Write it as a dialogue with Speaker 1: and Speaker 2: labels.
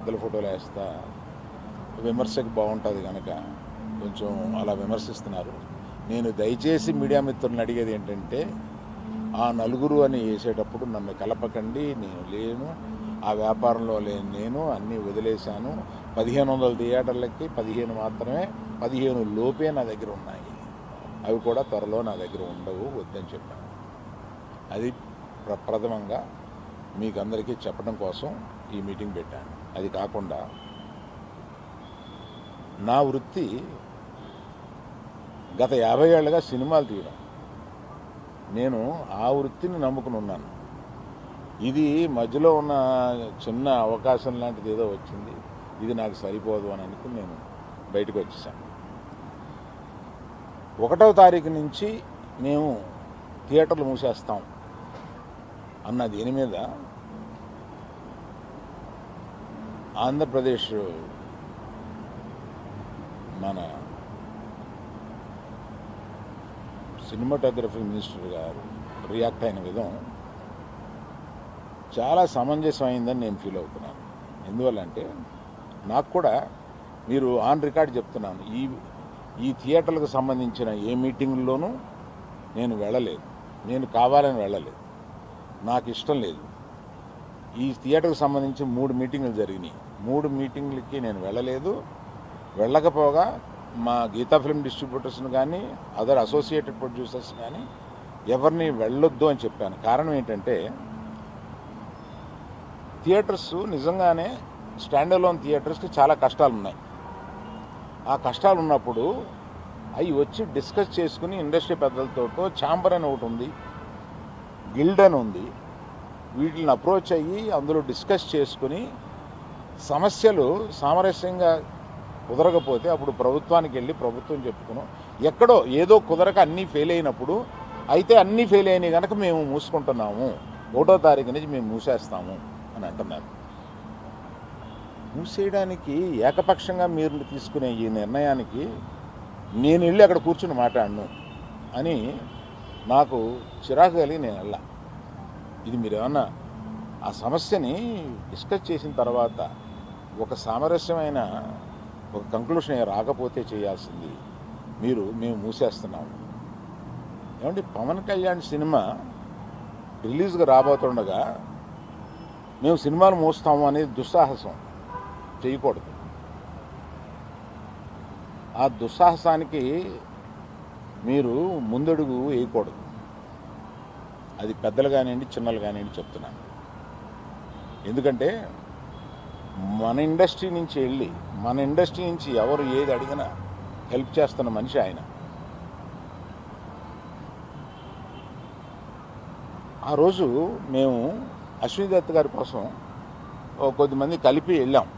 Speaker 1: పెద్దల ఫోటోలు వేస్తా విమర్శకు బాగుంటుంది కనుక కొంచెం అలా విమర్శిస్తున్నారు. నేను దయచేసి మీడియా మిత్రులను అడిగేది ఏంటంటే, ఆ నలుగురు అని వేసేటప్పుడు నన్ను కలపకండి. నేను లేను, ఆ వ్యాపారంలో లేను. నేను అన్నీ వదిలేశాను. 1500 థియేటర్లకి 15 మాత్రమే, 15 లోపే నా దగ్గర ఉన్నాయి. అవి కూడా త్వరలో నా దగ్గర ఉండవు, వద్దని చెప్పాను. అది ప్రథమంగా మీకు అందరికీ చెప్పడం కోసం ఈ మీటింగ్ పెట్టాను. అది కాకుండా నా వృత్తి గత 50 ఏళ్ళుగా సినిమాలు తీయడం. నేను ఆ వృత్తిని నమ్ముకుని ఉన్నాను. ఇది మధ్యలో ఉన్న చిన్న అవకాశం లాంటిది ఏదో వచ్చింది, ఇది నాకు సరిపోదు అని అనుకుని నేను బయటకు వచ్చేసాను. 1వ తారీఖు నుంచి మేము థియేటర్లు మూసేస్తాం అన్న దీని మీద ఆంధ్రప్రదేశ్ మన సినిమాటోగ్రఫీ మినిస్టర్ గారు రియాక్ట్ అయిన విధం చాలా సమంజసమైందని నేను ఫీల్ అవుతున్నాను. ఎందువల్లంటే నాకు కూడా మీరు ఆన్ రికార్డ్ చెప్తున్నాను, ఈ థియేటర్లకు సంబంధించిన ఏ మీటింగ్లోనూ నేను వెళ్ళలేదు. నేను కావాలని వెళ్ళలేదు, నాకు ఇష్టం లేదు. ఈ థియేటర్కి సంబంధించి 3 మీటింగులు జరిగినాయి. 3 మీటింగులకి నేను వెళ్ళలేదు. వెళ్ళకపోగా మా గీతా ఫిల్మ్ డిస్ట్రిబ్యూటర్స్ని కానీ అదర్ అసోసియేటెడ్ ప్రొడ్యూసర్స్ కానీ ఎవరిని వెళ్ళొద్దు అని చెప్పాను. కారణం ఏంటంటే, థియేటర్స్ నిజంగానే స్టాండ్ అలోన్ థియేటర్స్కి చాలా కష్టాలు ఉన్నాయి. ఆ కష్టాలు ఉన్నప్పుడు అవి వచ్చి డిస్కస్ చేసుకుని ఇండస్ట్రీ పెద్దలతో ఛాంబర్ అని ఒకటి ఉంది, గిల్డ్ అని ఉంది, వీటిని అప్రోచ్ అయ్యి అందులో డిస్కస్ చేసుకుని సమస్యలు సామరస్యంగా కుదరకపోతే అప్పుడు ప్రభుత్వానికి వెళ్ళి ప్రభుత్వం చెప్పుకున్నాం. ఎక్కడో ఏదో కుదరక అన్నీ ఫెయిల్ అయినప్పుడు, అయితే అన్నీ ఫెయిల్ అయినాయి కనుక మేము మూసుకుంటున్నాము, 1వ తారీఖు నుంచి మేము మూసేస్తాము అని అంటున్నారు. మూసేయడానికి ఏకపక్షంగా మీరు తీసుకునే ఈ నిర్ణయానికి నేను వెళ్ళి అక్కడ కూర్చుని మాట్లాడను అని నాకు చిరాకు కలిగి నేను వెళ్ళా. ఇది మీరు ఏమన్నా ఆ సమస్యని డిస్కస్ చేసిన తర్వాత ఒక సామరస్యమైన ఒక కంక్లూషన్ రాకపోతే చేయాల్సింది మేము మూసేస్తున్నాము. ఏమంటే పవన్ కళ్యాణ్ సినిమా రిలీజ్గా రాబోతుండగా మేము సినిమాలు మూస్తాము అనేది దుస్సాహసం చేయకూడదు. ఆ దుస్సాహసానికి మీరు ముందడుగు వేయకూడదు. అది పెద్దలు కానివ్వండి, చిన్నలు కానివ్వండి చెప్తున్నాను. ఎందుకంటే మన ఇండస్ట్రీ నుంచి వెళ్ళి మన ఇండస్ట్రీ నుంచి ఎవరు ఏది అడిగినా హెల్ప్ చేస్తున్న మనిషి ఆయన. ఆ రోజు మేము అశ్విని దత్ గారి కోసం కొద్దిమంది కలిపి వెళ్ళాం.